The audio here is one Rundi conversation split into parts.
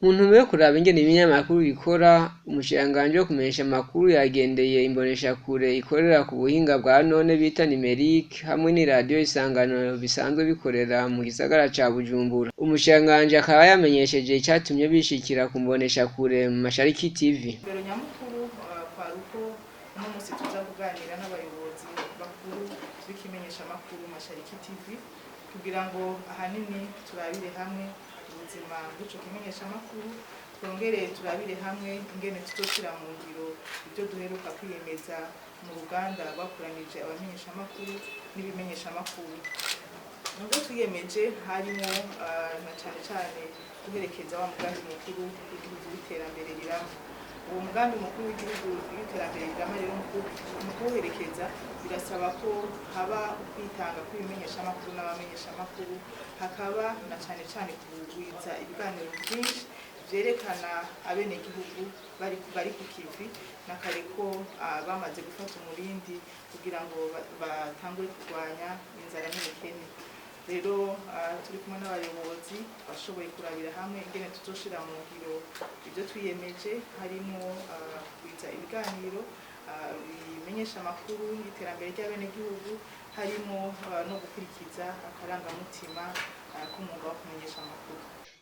Mu ntumbero yo kuraba ingene ibimenyeshamakuru bikora, umushikiranganji wo kumenyesha amakuru yagendeye imboneshakure ikorera ku buhinga bwa none bita numerique hamwe n'iradiyo isanganiro bisanzwe bikorera mu gisagara ca Bujumbura. Umushikiranganji akaba yamenyesheje icatumye bishikira ku mboneshakure mu Mashariki TV. Mbere nyamukuru kwari uko uno musi tuza kuganira n'abayobozi bakuru b'ikimenyeshamakuru Mashariki TV kugira ngo ahanini turabire hamwe ubuzima bw'ico kimenyeshamakuru, twongere turabire hamwe ingene tuzoshira mu ngiro ibyo duheruka kwiyemeza mu ruganda rwakoranije abamenyeshamakuru n'ibimenyeshamakuru. Nubwo twiyemeje harimo na cane guherekeza wa mugambi mukuru w'igihugu w'iterambere rirama. Uwo mugambi mukuru w'igihugu w'iterambere rirama rero mu kuwuherekeza birasaba ko haba ukwitanga kw'ibimenyeshamakuru n'abamenyeshamakuru, hakaba na cane kugwiza ibiganiro byinshi vyerekana abenegihugu bari ku kivi na kare ko bamaze gufata umurindi kugira ngo batangure kurwanya inzara n'ubukene. Rero turi kumwe n'abayobozi bashoboye kurabira hamwe ingene tuzoshira mu ngiro ibyo twiyemeje, harimo kugwiza ibiganiro bimenyesha amakuru y'iterambere ry'abenegihugu, harimo no gukurikiza akarangamutima k'umwuga wo kumenyesha amakuru.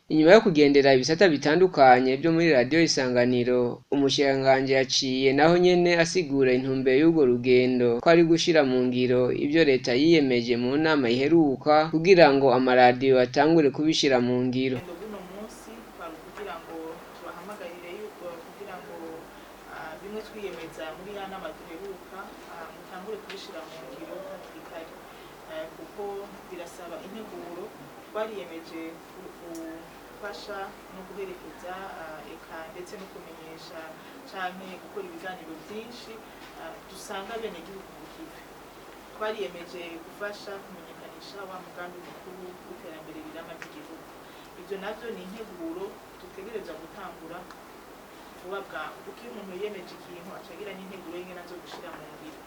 Inyuma yo kugendera ibisata bitandukanye byo muri radiyo isanganiro, umushikiranganji yaciye naho nyene asigura intumbero y'urwo rugendo ko ari gushira mu ngiro ivyo leta yiyemeje mu nama iheruka kugira ngo amaradiyo atangure kubishira mu ngiro. Uno munsi kwari kugira ngo tubahamagarire yuko kugira ngo bimwe twiyemeza muri ya nama duheruka mutangure kubishira mu ngiro hakiri kare, kuko birasaba integuro twariyemeje gufasha no guherekeza eka ndetse no kumenyesha canke gukora ibiganiro byinshi dusanga bene gihugu bukive. Twariyemeje gufasha kumenyekanisha wa mugambi mukuru w'iterambere rirama ry'igihugu. Ivyo navyo ni integuro dutegereza gutangura vuba bwangu, kuko iyo umuntu yiyemeje ikintu acagira n'integuro y'ingene azo gushira mu ngiro.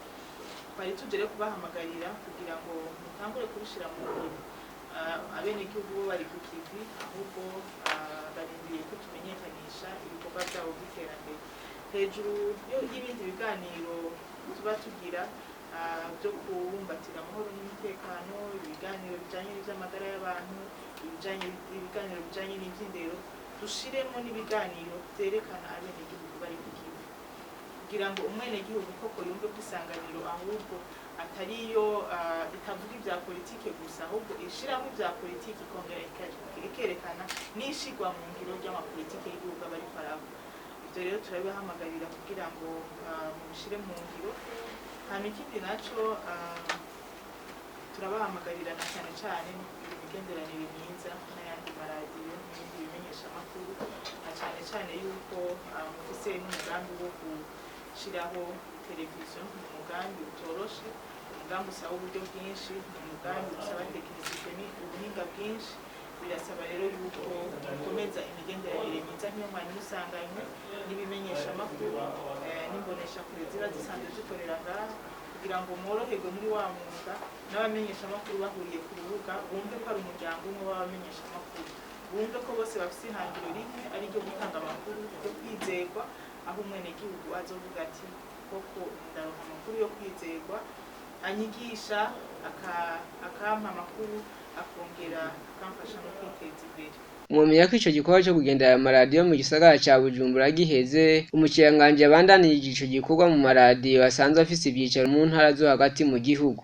Twari tuje rero kubahamagarira kugira ngo mutangure kubishira mu ngiro. Abenegihugu bo bari ku kivi, ahubwo barindiriye ko tumenyekanisha ibikorwa byabo by'iterambere. Hejuru y'ibindi biganiro tuba tugira byo kubumbatira amahoro n'umutekano, ibiganiro bijanye n'ivy'amagara y'abantu, ibiganiro bijanye n'ivy'indero, dushiremo n'ibiganiro vyerekana abenegihugu bari ku kivi, kugira ngo umwenegihugu koko yumve kw'isanganiro ahubwo atariyo itavuga ibya politike gusa, ahubwo ishiramo ibya politike ikongera ikerekana n'ishigwa mu ngiro ry'amapolitike y'igihugu aba ariko araba. Ivyo rero turabihamagarira kugira ngo mubishire mu ngiro. Hama ikindi naco turabahamagarira na cane imigenderanire myiza n'ayandi maradiyo n'ibindi bimenyeshamakuru, na cane yuko mufise n'umugambi wo gushiraho televiziyo. Ni umugambi utoroshe, umugambi usaba uburyo bwinshi, ni umugambi usaba tekinisite ubuhinga bwinshi. Birasaba rero yuko dukomeza imigenderanire myiza nk'iyo mwanya musanganywe n'ibimenyeshamakuru n'imboneshakure ziba zisanzwe zikorera ngaha, kugira ngo mworoherwe muri wa mwuga n'abamenyeshamakuru bahuriye ku rubuga bumve ko ari umuryango umwe w'abamenyeshamakuru, bumve ko bose bafise ihangiro rimwe ari ryo gutanga amakuru yo kwizerwa, aho umwenegihugu azovuga ati koko ndaronka amakuru yo kwizerwa, anyigisha akampa amakuru akongera akamfasha no kwiteza imbere. Mwomenya ko ico gikorwa cyo kugendera amaradiyo mu gisagara ca Bujumbura giheze, umushikiranganji yabandanije ico gikorwa mu maradiyo asanzwe afise ivyicaro mu ntara zo hagati mu gihugu.